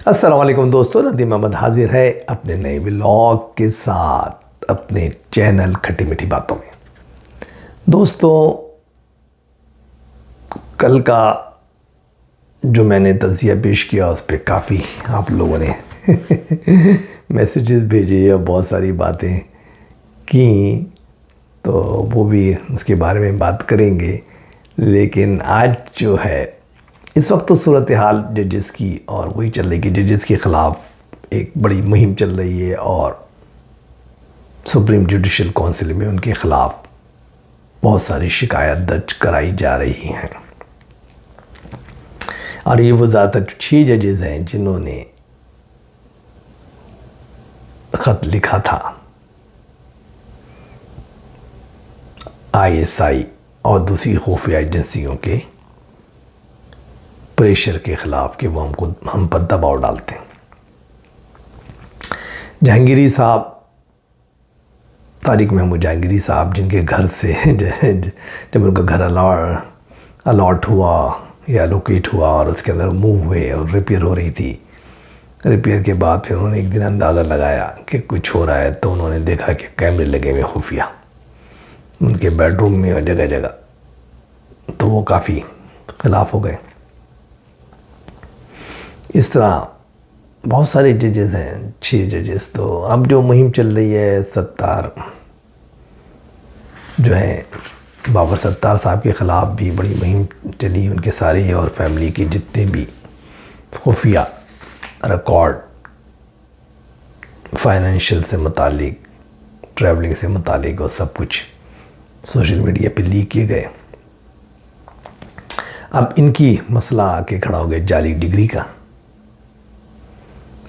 السلام علیکم دوستو، ندیم احمد حاضر ہے اپنے نئے ولاگ کے ساتھ اپنے چینل کھٹی میٹھی باتوں میں۔ دوستو، کل کا جو میں نے تجزیہ پیش کیا اس پہ کافی آپ لوگوں نے میسیجز بھیجے اور بہت ساری باتیں کی، تو وہ بھی اس کے بارے میں بات کریں گے۔ لیکن آج جو ہے اس وقت تو صورتحال ججز کی اور وہی چل رہی کہ ججز کے خلاف ایک بڑی مہم چل رہی ہے اور سپریم جوڈیشل کونسل میں ان کے خلاف بہت ساری شکایت درج کرائی جا رہی ہیں، اور یہ وہ زیادہ تر 6 ججز ہیں جنہوں نے خط لکھا تھا ISI اور دوسری خفیہ ایجنسیوں کے پریشر کے خلاف کہ وہ ہم پر دباؤ ڈالتے ہیں۔ جہانگیری صاحب، طارق محمود جہانگیری صاحب، جن کے گھر سے جب ان کا گھر الاٹ ہوا یا لوکیٹ ہوا اور اس کے اندر موو ہوئے اور ریپیئر ہو رہی تھی، ریپیئر کے بعد پھر انہوں نے ایک دن اندازہ لگایا کہ کچھ ہو رہا ہے، تو انہوں نے دیکھا کہ کیمرے لگے ہوئے خفیہ ان کے بیڈ روم میں اور جگہ جگہ، تو وہ کافی خلاف ہو گئے۔ اس طرح بہت سارے ججز ہیں، 6 ججز۔ تو اب جو مہم چل رہی ہے، ستار جو ہے بابر ستار صاحب کے خلاف بھی بڑی مہم چلی، ان کے سارے اور فیملی کے جتنے بھی خفیہ ریکارڈ فائنینشیل سے متعلق، ٹریولنگ سے متعلق، اور سب کچھ سوشل میڈیا پہ لیک کیے گئے۔ اب ان کی مسئلہ آ کے کھڑا ہو گیا جعلی ڈگری کا۔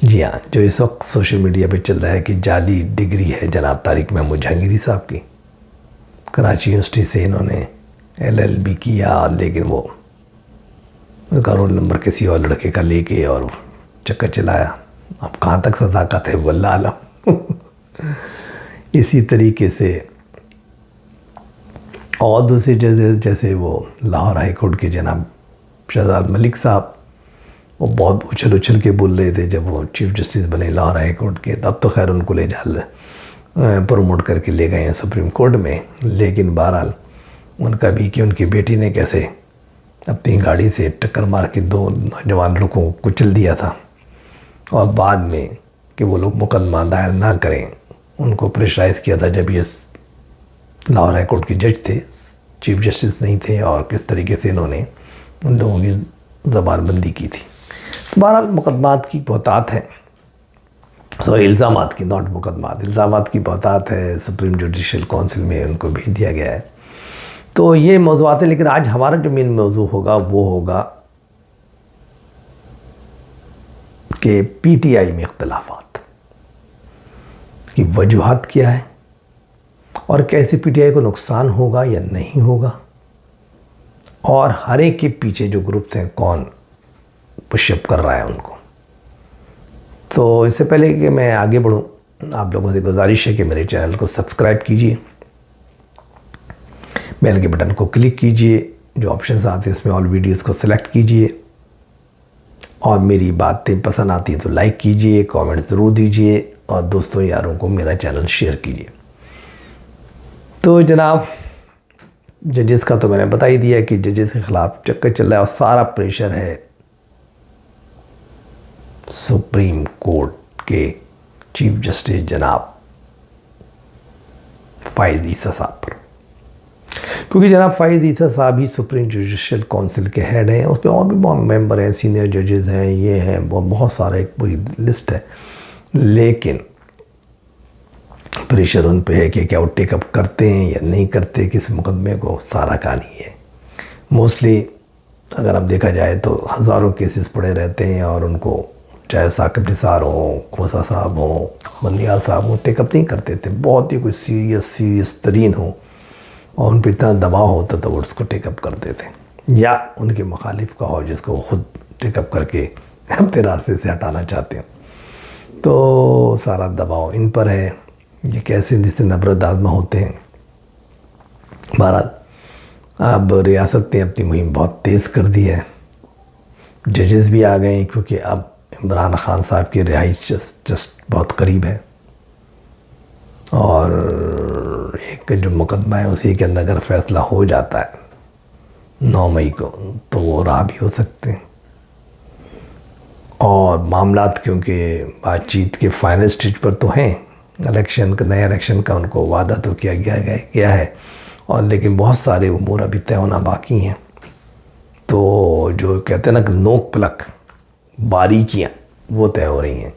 جی ہاں، جو اس وقت سوشل میڈیا پہ چل رہا ہے کہ جعلی ڈگری ہے جناب طارق محمود جہانگیری صاحب کی۔ کراچی یونیورسٹی سے انہوں نے LLB کیا، لیکن وہ اس کا رول نمبر کسی اور لڑکے کا لے کے اور چکر چلایا۔ اب کہاں تک صداقت ہے واللہ عالم۔ اسی طریقے سے اور دوسرے ججز جیسے وہ لاہور ہائی کورٹ کے جناب شہزاد ملک صاحب، وہ بہت اچھل کے بول رہے تھے جب وہ چیف جسٹس بنے لاہور ہائی کورٹ کے۔ اب تو خیر ان کو لے جا پروموٹ کر کے لے گئے ہیں سپریم کورٹ میں، لیکن بہرحال ان کا بھی کہ ان کی بیٹی نے کیسے اپنی گاڑی سے ٹکر مار کے 2 نوجوان لوگوں کو کچل دیا تھا، اور بعد میں کہ وہ لوگ مقدمہ دائر نہ کریں، ان کو پریشرائز کیا تھا جب یہ لاہور ہائی کورٹ کے جج تھے، چیف جسٹس نہیں تھے، اور کس طریقے سے انہوں نے ان لوگوں کی زبان بندی کی تھی۔ بہرحال مقدمات کی بہتات ہے، الزامات کی، ناٹ مقدمات، الزامات کی بہتات ہے۔ سپریم جوڈیشل کونسل میں ان کو بھیج دیا گیا ہے۔ تو یہ موضوعات ہیں، لیکن آج ہمارا جو مین موضوع ہوگا وہ ہوگا کہ PTI میں اختلافات کی وجوہات کیا ہے، اور کیسے PTI کو نقصان ہوگا یا نہیں ہوگا، اور ہر ایک کے پیچھے جو گروپس ہیں کون پش اپ کر رہا ہے ان کو۔ تو اس سے پہلے کہ میں آگے بڑھوں، آپ لوگوں سے گزارش ہے کہ میرے چینل کو سبسکرائب کیجئے، بیل کے بٹن کو کلک کیجئے، جو آپشنز آتے ہیں اس میں آل ویڈیوز کو سلیکٹ کیجئے، اور میری باتیں پسند آتی ہیں تو لائک کیجئے، کامنٹ ضرور دیجئے، اور دوستوں یاروں کو میرا چینل شیئر کیجئے۔ تو جناب ججز کا تو میں نے بتا ہی دیا کہ ججز کے خلاف چکر چل رہا ہے، اور سارا پریشر ہے سپریم کورٹ کے چیف جسٹس جناب فائز عیسیٰ صاحب پر، کیونکہ جناب فائز عیسیٰ صاحب ہی سپریم جوڈیشل کونسل کے ہیڈ ہیں۔ اس پہ اور بھی بہت ممبر ہیں، سینئر ججز ہیں، یہ ہیں، بہت سارا ایک پوری لسٹ ہے، لیکن پریشر ان پہ ہے کہ کیا وہ ٹیک اپ کرتے ہیں یا نہیں کرتے کس مقدمے کو، سارا کہانی ہے۔ موسٹلی اگر اب دیکھا جائے تو ہزاروں کیسز پڑے رہتے ہیں، اور ان کو چاہے ثاقب نثار ہوں، کھوسا صاحب ہوں، بندیال صاحب ہوں، ٹیک اپ نہیں کرتے تھے۔ بہت ہی کوئی سیریس ترین ہو اور ان پہ اتنا دباؤ ہوتا تو وہ اس کو ٹیک اپ کرتے تھے، یا ان کے مخالف کا ہو جس کو وہ خود ٹیک اپ کر کے اپنے راستے سے ہٹانا چاہتے ہیں۔ تو سارا دباؤ ان پر ہے، یہ کیسے جس سے نبرد آزما ہوتے ہیں۔ بہرحال اب ریاست نے اپنی مہم بہت تیز کر دی ہے، ججز بھی آ گئے ہیں، کیونکہ اب عمران خان صاحب کی رہائش جسٹ بہت قریب ہے، اور ایک جو مقدمہ ہے اسی کے اندر اگر فیصلہ ہو جاتا ہے 9 مئی کو تو وہ رہا بھی ہو سکتے ہیں، اور معاملات کیونکہ بات چیت کے فائنل سٹیج پر تو ہیں، الیکشن کا نئے الیکشن کا ان کو وعدہ تو کیا گیا ہے، اور لیکن بہت سارے امور ابھی طے ہونا باقی ہیں، تو جو کہتے ہیں نا کہ نوک پلک باریکیاں وہ طے ہو رہی ہیں،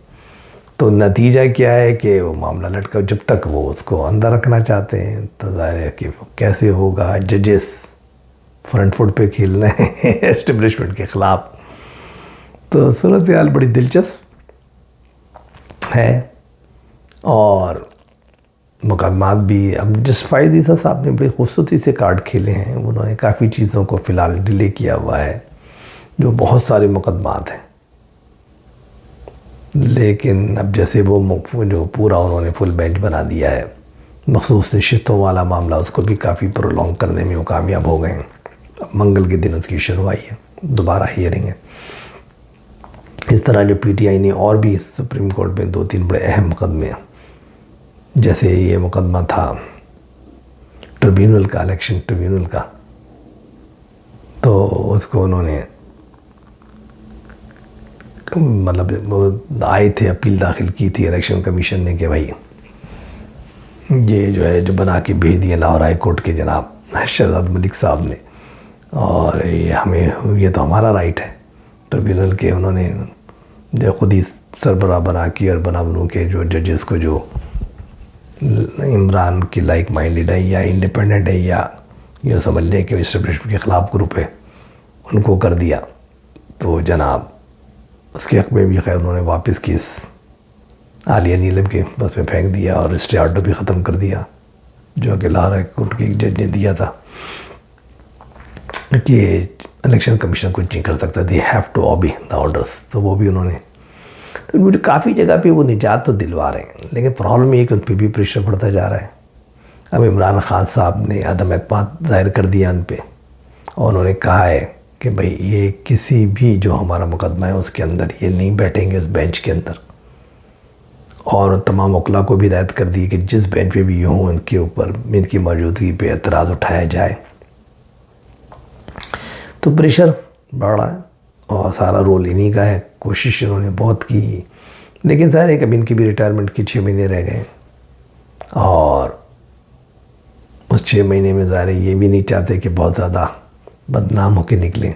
تو نتیجہ کیا ہے کہ وہ معاملہ لٹکا، جب تک وہ اس کو اندر رکھنا چاہتے ہیں تو ظاہر ہے کہ وہ کیسے ہوگا، ججز فرنٹ فٹ پہ کھیل رہے ہیں اسٹیبلشمنٹ کے خلاف، تو صورتحال بڑی دلچسپ ہے، اور مقدمات بھی اب جس فائز عیسیٰ صاحب نے بڑی خوبصورتی سے کارڈ کھیلے ہیں، انہوں نے کافی چیزوں کو فی الحال ڈیلے کیا ہوا ہے، جو بہت سارے مقدمات ہیں، لیکن اب جیسے وہ جو پورا انہوں نے فل بینچ بنا دیا ہے، مخصوص نشستوں والا معاملہ اس کو بھی کافی پرولونگ کرنے میں وہ کامیاب ہو گئے ہیں، اب منگل کے دن اس کی شروعائی ہے، دوبارہ ہیئرنگ ہے۔ اس طرح جو پی ٹی آئی نے اور بھی سپریم کورٹ میں 2-3 بڑے اہم مقدمے ہیں، جیسے یہ مقدمہ تھا ٹریبیونل کا، الیکشن ٹریبیونل کا، تو اس کو انہوں نے مطلب وہ آئے تھے، اپیل داخل کی تھی الیکشن کمیشن نے کہ بھائی یہ جو ہے جو بنا کے بھیج دیا لاہور ہائی کورٹ کے جناب شہزاد ملک صاحب نے، اور یہ تو ہمارا رائٹ ہے ٹریبیونل کے، انہوں نے جو خود ہی سربراہ بنا کے اور بنو کے جو ججز کو جو عمران کی لائک مائنڈڈ ہے یا انڈیپینڈنٹ ہے یا یہ سمجھ لیں کہ اسٹیبلشمنٹ کے خلاف گروپ ہے، ان کو کر دیا، تو جناب اس کے حق میں بھی خیر انہوں نے واپس کیس عالیہ نیلم کے بس میں پھینک دیا، اور اسٹے آرڈر بھی ختم کر دیا جو کہ لاہور ہائی کورٹ کے جج نے دیا تھا کہ الیکشن کمیشن کچھ نہیں کر سکتا، they have to obey the orders, تو وہ بھی انہوں نے، تو مجھے کافی جگہ پہ وہ نجات تو دلوا رہے ہیں، لیکن پرابلم یہ ہے کہ ان پہ بھی پریشر بڑھتا جا رہا ہے۔ اب عمران خان صاحب نے عدم اعتماد ظاہر کر دیا ان پہ، اور انہوں نے کہا ہے کہ بھئی یہ کسی بھی جو ہمارا مقدمہ ہے اس کے اندر یہ نہیں بیٹھیں گے اس بینچ کے اندر، اور تمام وکلاء کو بھی ہدایت کر دی کہ جس بینچ پہ بھی ہوں ان کے اوپر ان کی موجودگی پہ اعتراض اٹھایا جائے، تو پریشر بڑھ رہا ہے، اور سارا رول انہی کا ہے، کوشش انہوں نے بہت کی، لیکن ظاہر ہے کہ اب ان کی بھی ریٹائرمنٹ کے 6 مہینے رہ گئے، اور اس 6 مہینے میں ظاہر ہے یہ بھی نہیں چاہتے کہ بہت زیادہ بدنام ہو کے نکلیں،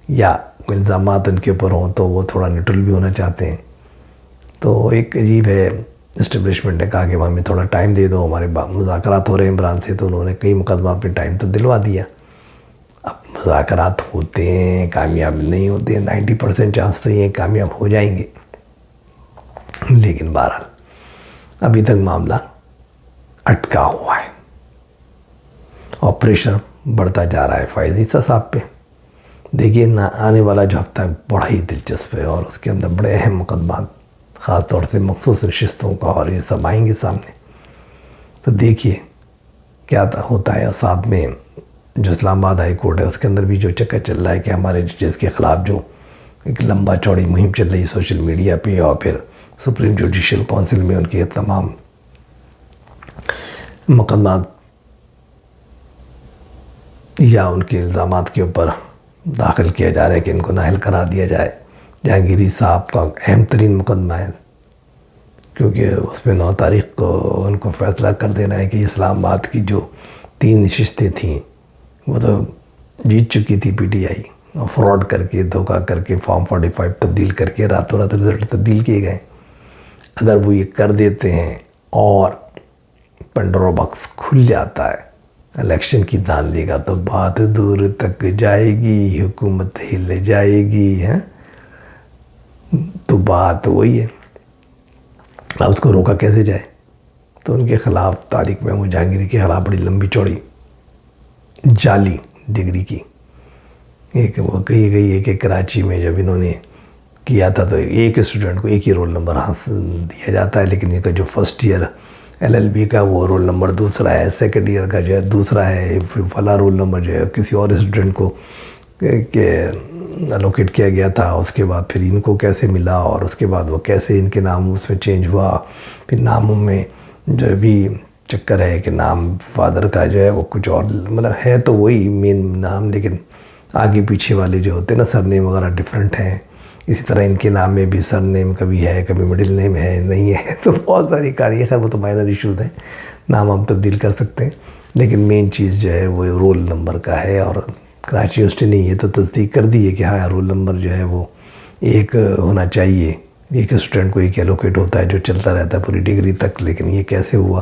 یا الزامات ان کے اوپر ہوں تو وہ تھوڑا نیوٹرل بھی ہونا چاہتے ہیں، تو ایک عجیب ہے۔ اسٹیبلشمنٹ نے کہا کہ ہمیں تھوڑا ٹائم دے دو، ہمارے مذاکرات ہو رہے ہیں عمران سے، تو انہوں نے کئی مقدمات پہ ٹائم تو دلوا دیا، اب مذاکرات ہوتے ہیں کامیاب نہیں ہوتے ہیں، 90% چانس تو یہ کامیاب ہو جائیں گے، لیکن بہرحال ابھی تک معاملہ اٹکا ہوا ہے، اور پریشر بڑھتا جا رہا ہے فائز عیسیٰ صاحب پہ۔ دیکھیے آنے والا جو ہفتہ بڑا ہی دلچسپ ہے، اور اس کے اندر بڑے اہم مقدمات خاص طور سے مخصوص نشستوں کا اور یہ سب آئیں گے سامنے، تو دیکھیے کیا ہوتا ہے۔ اور ساتھ میں جو اسلام آباد ہائی کورٹ ہے اس کے اندر بھی جو چکر چل رہا ہے کہ ہمارے ججز کے خلاف جو ایک لمبا چوڑی مہم چل رہی سوشل میڈیا پہ، اور پھر سپریم جوڈیشل کونسل میں ان کے تمام مقدمات یا ان کے الزامات کے اوپر داخل کیا جا رہا ہے کہ ان کو نااہل قرار دیا جائے۔ جہانگیری صاحب کا اہم ترین مقدمہ ہے، کیونکہ اس میں 9 تاریخ کو ان کو فیصلہ کر دینا ہے کہ اسلام آباد کی جو 3 نشستیں تھیں وہ تو جیت چکی تھی پی ٹی آئی، اور فراڈ کر کے دھوکہ کر کے فارم 45 تبدیل کر کے راتوں رات رزلٹ تبدیل کیے گئے۔ اگر وہ یہ کر دیتے ہیں اور پنڈورا باکس کھل جاتا ہے الیکشن کی دھاندلی کا، تو بات دور تک جائے گی، حکومت ہل جائے گی، تو بات وہی ہے۔ اب اس کو روکا کیسے جائے؟ تو ان کے خلاف طارق محمود جہانگیری کے خلاف بڑی لمبی چوڑی جعلی ڈگری کی ایک وہ کہی گئی ہے کہ کراچی میں جب انہوں نے کیا تھا تو ایک اسٹوڈنٹ کو ایک ہی رول نمبر دیا جاتا ہے، لیکن ان کا جو فرسٹ ایئر LLB کا وہ رول نمبر دوسرا ہے، سیکنڈ ایئر کا جو ہے دوسرا ہے، پھر فلاں رول نمبر جو ہے کسی اور اسٹوڈنٹ کو کہ الوکیٹ کیا گیا تھا، اس کے بعد پھر ان کو کیسے ملا، اور اس کے بعد وہ کیسے ان کے نام اس میں چینج ہوا. پھر ناموں میں جو بھی چکر ہے کہ نام فادر کا جو ہے وہ کچھ اور، مطلب ہے تو وہی مین نام، لیکن آگے پیچھے والے جو ہوتے ہیں نا سر نیم وغیرہ ڈیفرنٹ ہیں. اسی طرح ان کے نام میں بھی سر نیم کبھی ہے، کبھی مڈل نیم ہے، نہیں ہے. تو بہت ساری کاری ہے. خیر وہ تو مائنر ایشوز ہیں، نام ہم تبدیل کر سکتے ہیں، لیکن مین چیز جو ہے وہ رول نمبر کا ہے. اور کراچی یونیورسٹی نے یہ تو تصدیق کر دی ہے کہ ہاں رول نمبر جو ہے وہ ایک ہونا چاہیے، ایک اسٹوڈنٹ کو ایک ایلوکیٹ ہوتا ہے جو چلتا رہتا ہے پوری ڈگری تک. لیکن یہ کیسے ہوا؟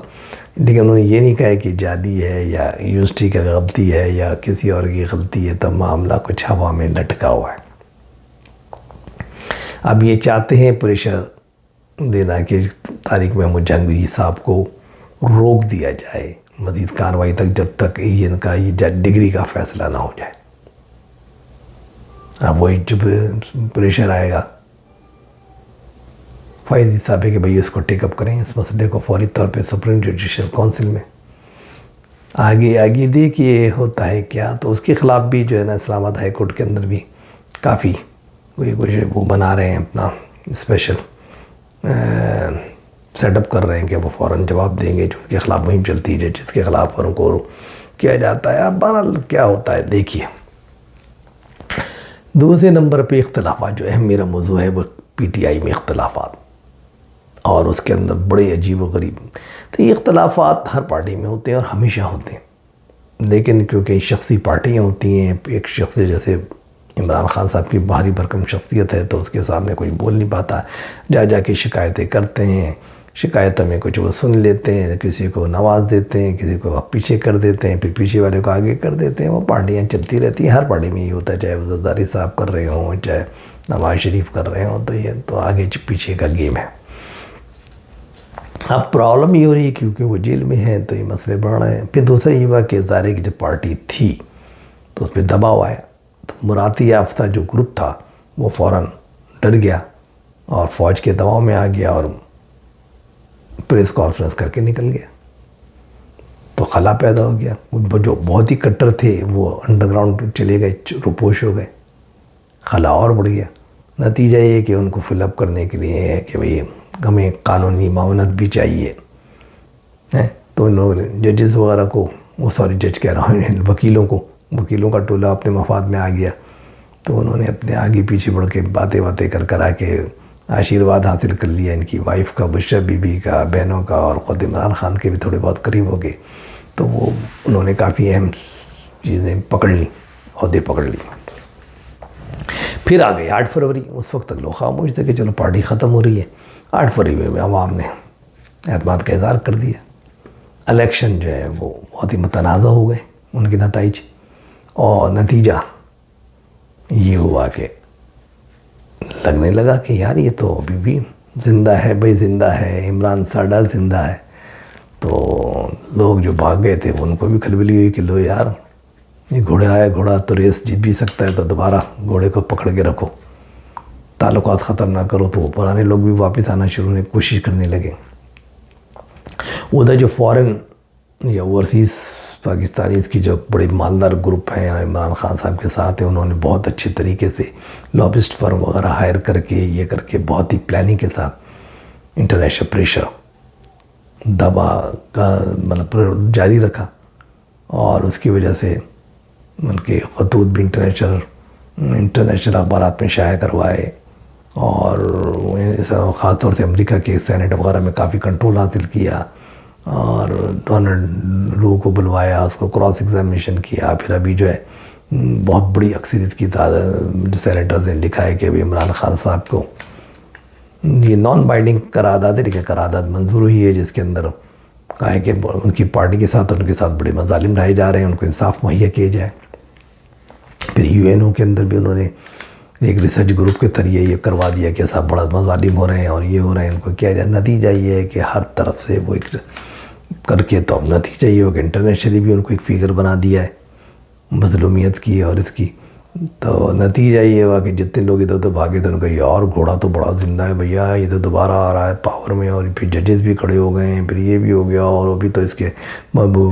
لیکن انہوں نے یہ نہیں کہا کہ جعلی ہے یا یونیورسٹی کا غلطی ہے یا کسی اور کی غلطی ہے، تب معاملہ کچھ ہوا میں لٹکا ہوا ہے. اب یہ چاہتے ہیں پریشر دینا کہ طارق محمود جہانگیری صاحب کو روک دیا جائے مزید کارروائی تک، جب تک ان کا یہ ڈگری کا فیصلہ نہ ہو جائے. اب وہی جب پریشر آئے گا فائز صاحب ہے کہ بھئی اس کو ٹیک اپ کریں، اس مسئلے کو فوری طور پہ سپریم جوڈیشل کونسل میں آگے دیکھیے ہوتا ہے کیا. تو اس کے خلاف بھی جو ہے نا اسلام آباد ہائی کورٹ کے اندر بھی کافی کچھ وہ بنا رہے ہیں، اپنا اسپیشل سیٹ اپ کر رہے ہیں کہ وہ فوراً جواب دیں گے. جو ان کے خلاف مہم چلتی ہے، جس کے خلاف ان کو کیا جاتا ہے. اب بہرحال کیا ہوتا ہے دیکھیے. دوسرے نمبر پہ اختلافات، جو اہم میرا موضوع ہے وہ پی ٹی آئی میں اختلافات، اور اس کے اندر بڑے عجیب و غریب. تو یہ اختلافات ہر پارٹی میں ہوتے ہیں اور ہمیشہ ہوتے ہیں، لیکن کیونکہ شخصی پارٹیاں ہوتی ہیں، ایک شخص جیسے عمران خان صاحب کی بھاری بھرکم شخصیت ہے تو اس کے سامنے کوئی بول نہیں پاتا، جا کے شکایتیں کرتے ہیں، شکایتوں میں کچھ وہ سن لیتے ہیں، کسی کو نواز دیتے ہیں، کسی کو پیچھے کر دیتے ہیں، پھر پیچھے والے کو آگے کر دیتے ہیں. وہ پارٹیاں چلتی رہتی ہیں، ہر پارٹی میں یہ ہوتا ہے، چاہے وہ زرداری صاحب کر رہے ہوں، چاہے نواز شریف کر رہے ہوں. تو یہ تو آگے پیچھے کا گیم ہے. اب پرابلم یہ ہو رہی ہے کیونکہ وہ جیل میں ہیں تو یہ مسئلے بڑھ رہے ہیں. پھر دوسرا یہ ہوا کہ ظاہر ہے کہ جب پارٹی تھی تو اس پہ دباؤ آیا، تو مراتی یافتہ جو گروپ تھا وہ فوراً ڈر گیا اور فوج کے دباؤ میں آ گیا اور پریس کانفرنس کر کے نکل گیا. تو خلا پیدا ہو گیا. جو بہت ہی کٹر تھے وہ انڈر گراؤنڈ چلے گئے، روپوش ہو گئے، خلا اور بڑھ گیا. نتیجہ یہ کہ ان کو فل اپ کرنے کے لیے ہے کہ بھئی ہمیں قانونی معاونت بھی چاہیے. تو ان لوگوں نے ججز وغیرہ کو، وہ سوری جج کہہ رہا ہوں، وکیلوں کا ٹولہ اپنے مفاد میں آ گیا. تو انہوں نے اپنے آگے پیچھے بڑھ کے باتیں کر کے آشیرواد حاصل کر لیا ان کی وائف کا، بشرا بی بی کا، بہنوں کا، اور خود عمران خان کے بھی تھوڑے بہت قریب ہو گئے. تو وہ انہوں نے کافی اہم چیزیں پکڑ لیں، عہدے پکڑ لی. پھر آ گئی 8 فروری. اس وقت تک لوگ خاموش تھے کہ چلو پارٹی ختم ہو رہی ہے. 8 فروری میں عوام نے اعتماد کا اظہار کر دیا. الیکشن جو ہے وہ بہت ہی متنازع ہو گئے ان کے نتائج، اور نتیجہ یہ ہوا کہ لگنے لگا کہ یار یہ تو ابھی بھی زندہ ہے، بھائی زندہ ہے، عمران ساڈا زندہ ہے. تو لوگ جو بھاگ گئے تھے ان کو بھی کھلبلی ہوئی کہ لو یار یہ گھوڑا تو ریس جیت بھی سکتا ہے، تو دوبارہ گھوڑے کو پکڑ کے رکھو، تعلقات ختم نہ کرو. تو وہ پرانے لوگ بھی واپس آنا شروع ہونے کوشش کرنے لگے. ادھر جو فورن یا اوورسیز پاکستانیز کی جو بڑے مالدار گروپ ہیں عمران خان صاحب کے ساتھ ہیں، انہوں نے بہت اچھے طریقے سے لابسٹ فرم وغیرہ ہائر کر کے یہ کر کے بہت ہی پلاننگ کے ساتھ انٹرنیشنل پریشر دبا کا مطلب جاری رکھا، اور اس کی وجہ سے ان کے خطوط بھی انٹرنیشنل اخبارات میں شائع کروائے، اور خاص طور سے امریکہ کے سینیٹ وغیرہ میں کافی کنٹرول حاصل کیا، اور ڈونلڈ لو کو بلوایا، اس کو کراس ایگزامینیشن کیا. پھر ابھی جو ہے بہت بڑی اکثریت کی تعداد سینیٹرز نے لکھا ہے کہ ابھی عمران خان صاحب کو یہ نان بائنڈنگ قرارداد ہے، لیکن قرارداد منظور ہوئی ہے جس کے اندر کہا ہے کہ ان کی پارٹی کے ساتھ اور ان کے ساتھ بڑے مظالم ڈھائے جا رہے ہیں، ان کو انصاف مہیا کیا جائے. پھر UN کے اندر بھی انہوں نے ایک ریسرچ گروپ کے ذریعے یہ کروا دیا کہ ایسا بڑا مظالم ہو رہے ہیں اور یہ ہو رہے ہیں، ان کو کیا جائے. نتیجہ یہ ہے کہ ہر طرف سے وہ ایک کر کے تو اب نتیجہ یہ ہو کہ انٹرنیشنلی بھی ان کو ایک فگر بنا دیا ہے مظلومیت کی اور اس کی. تو نتیجہ یہ ہوا کہ جتنے لوگ ادھر ادھر بھاگے تھے ان کا یار گھوڑا تو بڑا زندہ ہے بھیا، یہ تو دوبارہ آ رہا ہے پاور میں، اور پھر ججز بھی کھڑے ہو گئے ہیں، پھر یہ بھی ہو گیا، اور ابھی تو اس کے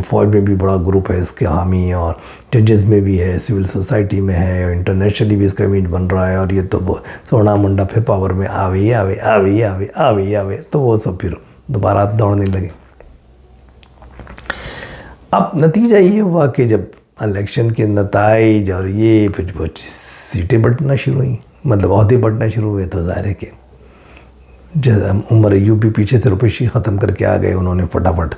فوج میں بھی بڑا گروپ ہے اس کے حامی، اور ججز میں بھی ہے، سول سوسائٹی میں ہے، اور انٹرنیشنلی بھی اس کا امیج بن رہا ہے، اور یہ تو سونا منڈا پھر پاور میں آوے آوے آوے آوے آوے آوے، تو وہ سب پھر دوبارہ دوڑنے لگے۔ اب نتیجہ یہ ہوا کہ جب الیکشن کے نتائج اور یہ پھر وہ سیٹیں بٹنا شروع ہوئیں، مطلب عہدے بٹنا شروع ہوئے، تو ظاہر ہے کہ عمر ایوب بھی پیچھے سے روپیشی ختم کر کے آ گئے، انہوں نے فٹافٹ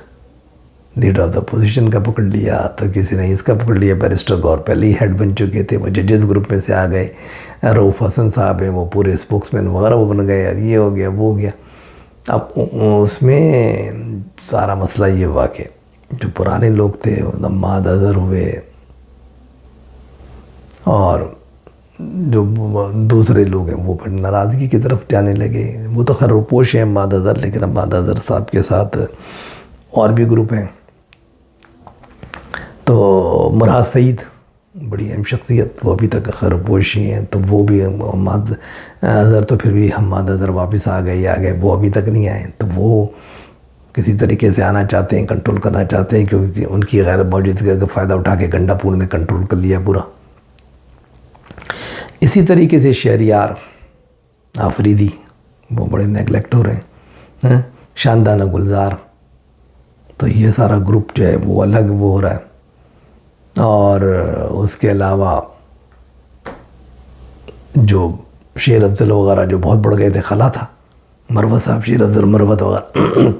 لیڈر آف دا اپوزیشن کا پکڑ لیا، تو کسی نے اس کا پکڑ لیا، بیرسٹر گور پہلے ہی ہیڈ بن چکے تھے، وہ ججز گروپ میں سے آ گئے، رؤف حسن صاحب ہیں وہ پورے اسپوکس مین وغیرہ وہ بن گئے، اور یہ ہو گیا وہ ہو گیا۔ اب اس میں سارا مسئلہ یہ ہوا کہ جو پرانے لوگ تھے نماد اظہر ہوئے، اور جو دوسرے لوگ ہیں وہ پھر ناراضگی کی طرف جانے لگے۔ وہ تو خیر روپوش ہیں عماد اظہر، لیکن عماد اظہر صاحب کے ساتھ اور بھی گروپ ہیں۔ تو مراد سعید بڑی اہم شخصیت، وہ ابھی تک خیرپوش ہی ہیں، تو وہ بھی عماد اظہر تو پھر بھی عماد اظہر واپس آ گئے، وہ ابھی تک نہیں آئے، تو وہ کسی طریقے سے آنا چاہتے ہیں، کنٹرول کرنا چاہتے ہیں، کیونکہ ان کی غیر موجودگی کا فائدہ اٹھا کے گنڈا پور نے کنٹرول کر لیا پورا۔ اسی طریقے سے شہریار آفریدی وہ بڑے نیگلیکٹ ہو رہے ہیں، شاندانہ گلزار، تو یہ سارا گروپ جو ہے وہ الگ وہ ہو رہا ہے۔ اور اس کے علاوہ جو شیر افضل وغیرہ جو بہت بڑھ گئے تھے، خلا تھا مروت صاحب، شیر افضل مروت وغیرہ،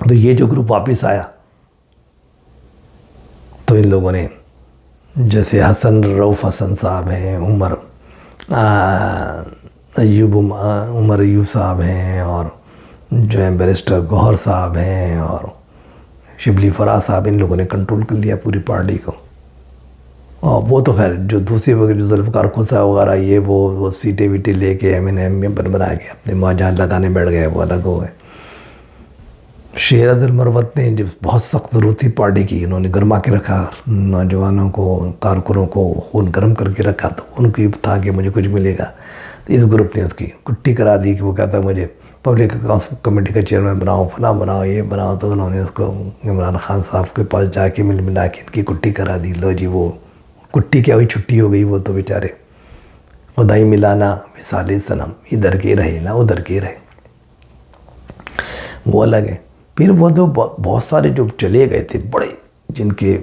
تو یہ جو گروپ واپس آیا تو ان لوگوں نے جیسے رؤف حسن صاحب ہیں، عمر ایوب صاحب ہیں، اور جو ہیں بیرسٹر گوہر صاحب ہیں، اور شبلی فراز صاحب، ان لوگوں نے کنٹرول کر لیا پوری پارٹی کو۔ اور وہ تو خیر جو دوسرے وغیرہ جو ذوالفقار کھوسا وغیرہ یہ وہ سیٹیں ویٹیں لے کے ایم این ایم میں بنا کے اپنے وہاں جہاں لگانے بیٹھ گئے، وہ الگ ہو گئے۔ شیر افضل مروت نے جب بہت سخت ضرورت تھی پارٹی کی، انہوں نے گرما کے رکھا، نوجوانوں کو، کارکنوں کو خون گرم کر کے رکھا، تو ان کو تھا کہ مجھے کچھ ملے گا، تو اس گروپ نے اس کی کٹی کرا دی کہ وہ کہتا مجھے پبلک کمیٹی کا چیئرمین بناؤ، فلاں بناؤ، یہ بناؤ، تو انہوں نے اس کو عمران خان صاحب کے پاس جا کے ملا کے ان کی کٹی کرا دی۔ لو جی، وہ کٹی کیا ہوئی، چھٹی ہو گئی، وہ تو بیچارے خدائی ملانا مثال صنم، ادھر کے رہے نہ ادھر کے رہے، وہ الگ ہے۔ پھر وہ جو بہت سارے جو چلے گئے تھے بڑے، جن کے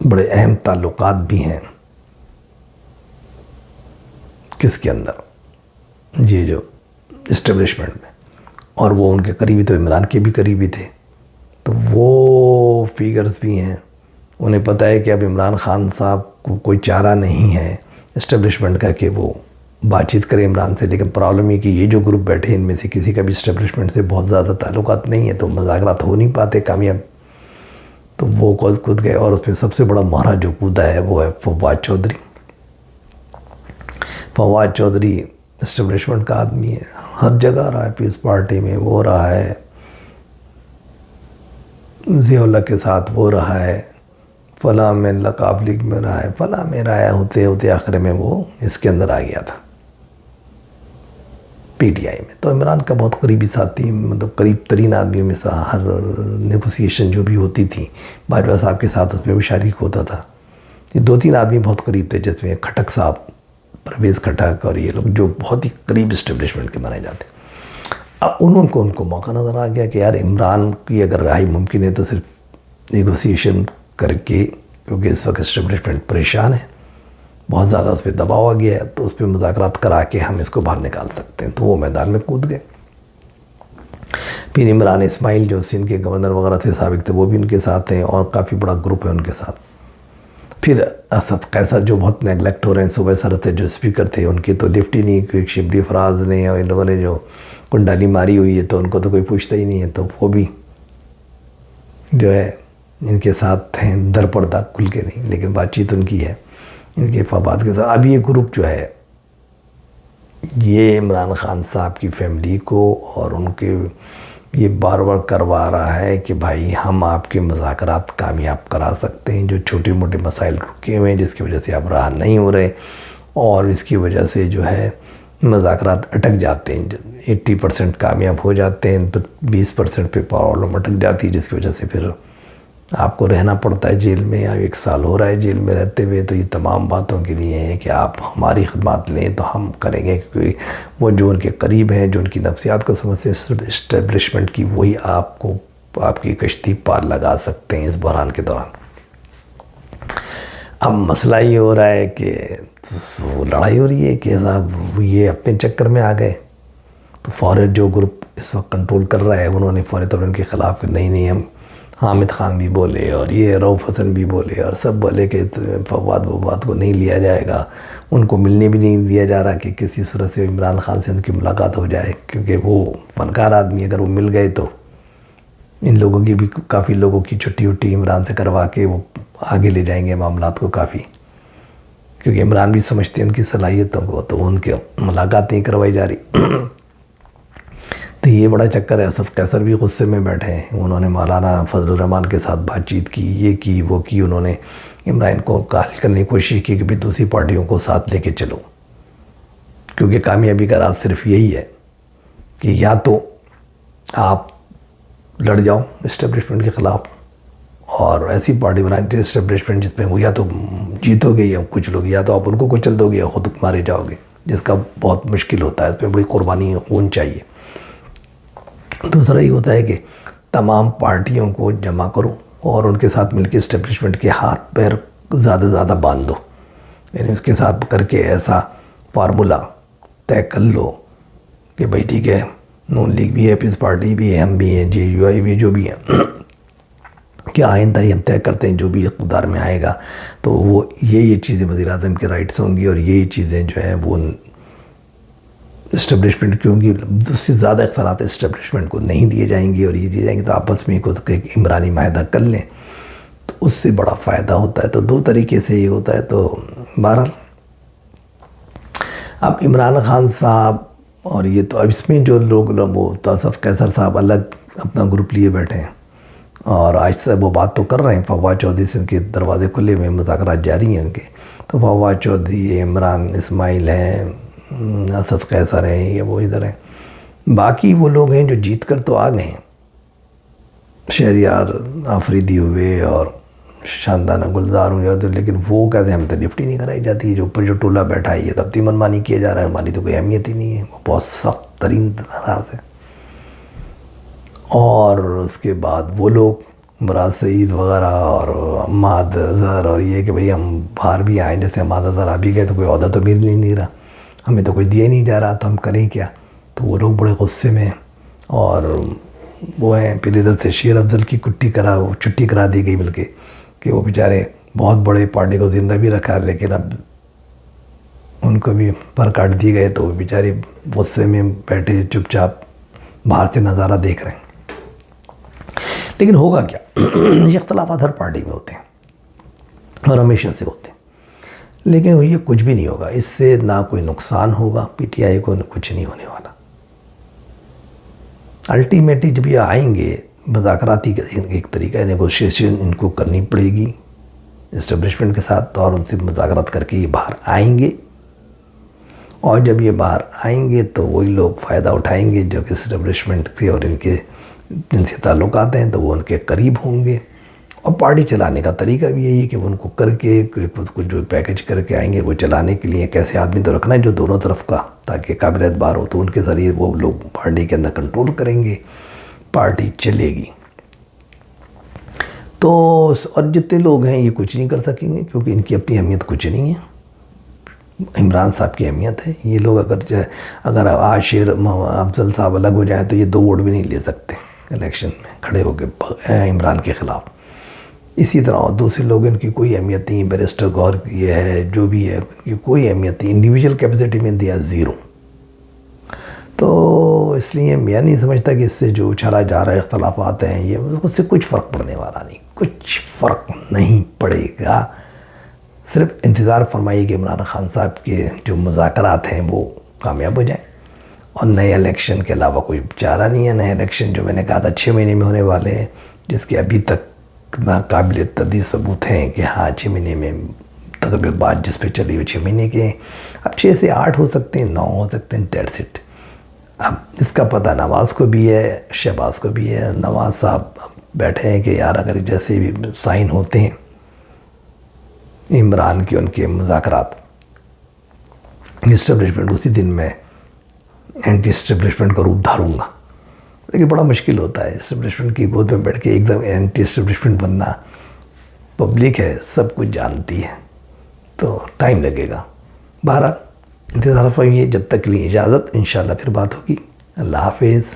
بڑے اہم تعلقات بھی ہیں کس کے اندر، یہ جو اسٹیبلشمنٹ میں، اور وہ ان کے قریبی تو عمران کے بھی قریبی تھے، تو وہ فیگرز بھی ہیں، انہیں پتہ ہے کہ اب عمران خان صاحب کو کوئی چارہ نہیں ہے اسٹیبلشمنٹ کا کہ وہ بات چیت کرے عمران سے، لیکن پرابلم یہ کہ یہ جو گروپ بیٹھے ان میں سے کسی کا بھی اسٹیبلشمنٹ سے بہت زیادہ تعلقات نہیں ہے، تو مذاکرات ہو نہیں پاتے کامیاب، تو وہ کود گئے، اور اس میں سب سے بڑا مہرا جو کودا ہے وہ ہے فواد چودھری۔ فواد چودھری اسٹیبلشمنٹ کا آدمی ہے، ہر جگہ رہا ہے، پیس پارٹی میں وہ رہا ہے، ضیاء اللہ کے ساتھ وہ رہا ہے، فلاں میں لقاب لیگ میں رہا ہے، فلاں میں رہا ہے، ہوتے ہوتے آخر میں وہ اس کے اندر آ گیا تھا پی ٹی آئی میں۔ تو عمران کا بہت قریبی ساتھی، مطلب قریب ترین آدمیوں میں سے، ہر نیگوسیشن جو بھی ہوتی تھی باجوہ صاحب کے ساتھ اس میں بھی شریک ہوتا تھا۔ یہ دو تین آدمی بہت قریب تھے، جس میں کھٹک صاحب، پرویز کھٹک، اور یہ لوگ جو بہت ہی قریب اسٹیبلشمنٹ کے مانے جاتے۔ اب ان کو موقع نظر آ گیا کہ یار عمران کی اگر رہائی ممکن ہے تو صرف نیگوسیشن کر کے، کیونکہ اس وقت اسٹیبلشمنٹ پریشان ہے، بہت زیادہ اس پہ دباؤ آ گیا ہے، تو اس پہ مذاکرات کرا کے ہم اس کو باہر نکال سکتے ہیں، تو وہ میدان میں کود گئے۔ پھر عمران اسماعیل جو سندھ کے گورنر وغیرہ تھے سابق تھے، وہ بھی ان کے ساتھ ہیں، اور کافی بڑا گروپ ہے ان کے ساتھ۔ پھر اسد قیصر جو بہت نیگلیکٹ ہو رہے ہیں، صوبہ سرحد جو اسپیکر تھے، ان کی تو لفٹ ہی نہیں، کیونکہ شبلی فراز نے اور ان لوگوں نے جو کنڈالی ماری ہوئی ہے، تو ان کو تو کوئی پوچھتا ہی نہیں ہے، تو وہ بھی جو ہے ان کے ساتھ ہیں، در پردہ کھل کے نہیں، لیکن بات چیت ان کی ہے ان کے فواد کے ساتھ۔ اب یہ گروپ جو ہے یہ عمران خان صاحب کی فیملی کو اور ان کے یہ بار بار کروا رہا ہے کہ بھائی ہم آپ کے مذاکرات کامیاب کرا سکتے ہیں، جو چھوٹے موٹے مسائل رکے ہوئے ہیں جس کی وجہ سے آپ راہ نہیں ہو رہے، اور اس کی وجہ سے جو ہے مذاکرات اٹک جاتے ہیں، 80% کامیاب ہو جاتے ہیں، 20% پہ پرابلم اٹک جاتی ہے، جس کی وجہ سے پھر آپ کو رہنا پڑتا ہے جیل میں، یا 1 سال ہو رہا ہے جیل میں رہتے ہوئے۔ تو یہ تمام باتوں کے لیے ہے کہ آپ ہماری خدمات لیں تو ہم کریں گے، کیونکہ وہ جو ان کے قریب ہیں، جو ان کی نفسیات کو سمجھتے ہیں اسٹیبلشمنٹ کی، وہی آپ کو آپ کی کشتی پار لگا سکتے ہیں اس بحران کے دوران۔ اب مسئلہ یہ ہو رہا ہے کہ لڑائی ہو رہی ہے کہ صاحب یہ اپنے چکر میں آ گئے، تو فوراً جو گروپ اس وقت کنٹرول کر رہا ہے انہوں نے فوری طور ان کے خلاف نہیں ہم حامد خان بھی بولے اور یہ رؤف حسن بھی بولے اور سب بولے کہ فواد کو نہیں لیا جائے گا، ان کو ملنے بھی نہیں دیا جا رہا کہ کسی صورت سے عمران خان سے ان کی ملاقات ہو جائے، کیونکہ وہ فنکار آدمی، اگر وہ مل گئے تو ان لوگوں کی بھی کافی لوگوں کی چھٹی وٹی عمران سے کروا کے وہ آگے لے جائیں گے معاملات کو کافی، کیونکہ عمران بھی سمجھتے ہیں ان کی صلاحیتوں کو، تو ان کے ملاقات نہیں کروائی جا رہی۔ تو یہ بڑا چکر ہے۔ اسد قیصر بھی غصے میں بیٹھے ہیں، انہوں نے مولانا فضل الرحمان کے ساتھ بات چیت کی، یہ کی وہ کی، انہوں نے عمران کو قائل کرنے کی کوشش کی کہ بھی دوسری پارٹیوں کو ساتھ لے کے چلو، کیونکہ کامیابی کا راز صرف یہی ہے کہ یا تو آپ لڑ جاؤ اسٹیبلشمنٹ کے خلاف اور ایسی پارٹی بنائیں اسٹیبلشمنٹ جس میں وہ یا تو جیتو گے یا کچھ لوگ، یا تو آپ ان کو کچل دو گے یا خود مارے جاؤ گے، جس کا بہت مشکل ہوتا ہے، اس میں بڑی قربانی خون چاہیے۔ دوسرا یہ ہوتا ہے کہ تمام پارٹیوں کو جمع کرو اور ان کے ساتھ مل کے اسٹیبلشمنٹ کے ہاتھ پیر زیادہ زیادہ باندھ دو، یعنی اس کے ساتھ کر کے ایسا فارمولہ طے کر لو کہ بھائی ٹھیک ہے، نون لیگ بھی ہے، پیپلز پارٹی بھی ہے، ہم بھی ہیں، جے یو آئی بھی، جو بھی ہیں، کہ آئندہ ہی ہم طے کرتے ہیں جو بھی اقتدار میں آئے گا تو وہ یہ چیزیں وزیر اعظم کے رائٹس ہوں گی، اور یہی چیزیں جو ہیں وہ اسٹیبلشمنٹ کی ہوں گی، اس سے زیادہ اختیارات اسٹیبلشمنٹ کو نہیں دیے جائیں گے، اور یہ دیے جائیں گے تو آپس میں ایک عمرانی معاہدہ کر لیں تو اس سے بڑا فائدہ ہوتا ہے۔ تو 2 طریقے سے یہ ہوتا ہے۔ تو بہرحال اب عمران خان صاحب اور یہ تو اب اس میں جو لوگ وہ اسد قیصر صاحب الگ اپنا گروپ لیے بیٹھے ہیں، اور آج سے وہ بات تو کر رہے ہیں، فواد چودھری سے ان کے دروازے کھلے ہوئے، مذاکرات جاری ہیں ان کے، تو فواد چودھری، عمران اسماعیل ہیں، اسد قیصر ہیں، یہ وہ ادھر ہیں، باقی وہ لوگ ہیں جو جیت کر تو آ گئے ہیں، شہریار آفریدی ہوئے اور شاندانہ گلزار ہوئے، لیکن وہ کہتے ہیں ہم تو لفٹ ہی نہیں کرائی جاتی، جو اوپر جو ٹولہ بیٹھا ہے یہ تب بھی منمانی کیا جا رہا ہے، ہماری تو کوئی اہمیت ہی نہیں ہے، وہ بہت سخت ترین ناراض ہے۔ اور اس کے بعد وہ لوگ مراد سعید وغیرہ اور عماد اظہر اور یہ کہ بھئی ہم باہر بھی آئیں، جیسے عماد اظہر آ بھی گئے تو کوئی عہدہ تو مل ہی نہیں رہا، ہمیں تو کوئی دیا ہی نہیں جا رہا، تو ہم کریں کیا؟ تو وہ لوگ بڑے غصے میں ہیں، اور وہ ہیں پھر ادھر سے شیر افضل کی چھٹی کرا دی گئی، بلکہ کہ وہ بیچارے بہت بڑے پارٹی کو زندہ بھی رکھا، لیکن اب ان کو بھی پر کاٹ دیے گئے، تو وہ بیچارے غصے میں بیٹھے چپ چاپ باہر سے نظارہ دیکھ رہے ہیں۔ لیکن ہوگا کیا؟ یہ اختلافات ہر پارٹی میں ہوتے ہیں اور ہمیشہ سے ہوتے ہیں، لیکن یہ کچھ بھی نہیں ہوگا، اس سے نہ کوئی نقصان ہوگا پی ٹی آئی کو، کچھ نہیں ہونے والا۔ الٹیمیٹلی جب یہ آئیں گے، مذاکراتی ایک طریقہ ہے، نیگوشیشن ان کو کرنی پڑے گی اسٹیبلشمنٹ کے ساتھ، اور ان سے مذاکرات کر کے یہ باہر آئیں گے، اور جب یہ باہر آئیں گے تو وہی لوگ فائدہ اٹھائیں گے جو کہ اسٹیبلشمنٹ سے اور ان کے جن سے تعلقات ہیں، تو وہ ان کے قریب ہوں گے، اور پارٹی چلانے کا طریقہ بھی یہی ہے کہ ان کو کر کے کچھ جو پیکج کر کے آئیں گے، وہ چلانے کے لیے کیسے آدمی تو رکھنا ہے جو دونوں طرف کا، تاکہ قابل اعتبار ہو، تو ان کے ذریعے وہ لوگ پارٹی کے اندر کنٹرول کریں گے، پارٹی چلے گی۔ تو اور جتنے لوگ ہیں یہ کچھ نہیں کر سکیں گے، کیونکہ ان کی اپنی اہمیت کچھ نہیں ہے، عمران صاحب کی اہمیت ہے۔ یہ لوگ اگر آج شیر افضل صاحب الگ ہو جائیں تو یہ 2 ووٹ بھی نہیں لے سکتے الیکشن میں کھڑے ہو کے عمران کے خلاف۔ اسی طرح دوسرے لوگ ان کی کوئی اہمیت نہیں، بیرسٹر غور یہ ہے، جو بھی ہے، ان کی کوئی اہمیت نہیں، انڈیویجول کیپیسٹی میں دیا 0۔ تو اس لیے میں نہیں سمجھتا کہ اس سے جو اچھالا جا رہا ہے اختلافات ہیں، یہ اس سے کچھ فرق پڑنے والا نہیں، کچھ فرق نہیں پڑے گا۔ صرف انتظار فرمائیے کہ عمران خان صاحب کے جو مذاکرات ہیں وہ کامیاب ہو جائیں، اور نئے الیکشن کے علاوہ کوئی چارہ نہیں ہے. نئے الیکشن جو میں نے کہا تھا 6 مہینے میں ہونے والے ہیں، جس کے ابھی تک ناقابل تردید ثبوت ہیں کہ ہاں 6 مہینے میں تقریباً بات جس پہ چلی ہوئی 6 مہینے کے ہیں. اب 6 سے 8 ہو سکتے ہیں، 9 ہو سکتے ہیں، ڈیٹس اٹ. اب اس کا پتہ نواز کو بھی ہے، شہباز کو بھی ہے. نواز صاحب بیٹھے ہیں کہ یار اگر جیسے بھی سائن ہوتے ہیں عمران کے ان کے مذاکرات، اسٹیبلشمنٹ اسی دن میں اینٹی اسٹیبلشمنٹ کا روپ دھاروں گا. لیکن بڑا مشکل ہوتا ہے اسٹیبلشمنٹ کی گود میں بیٹھ کے ایک دم اینٹی اسٹیبلشمنٹ بننا. پبلک ہے، سب کچھ جانتی ہے، تو ٹائم لگے گا. بہرحال انتظار فرمائیے. جب تک کے لیے اجازت، انشاءاللہ پھر بات ہوگی. اللہ حافظ.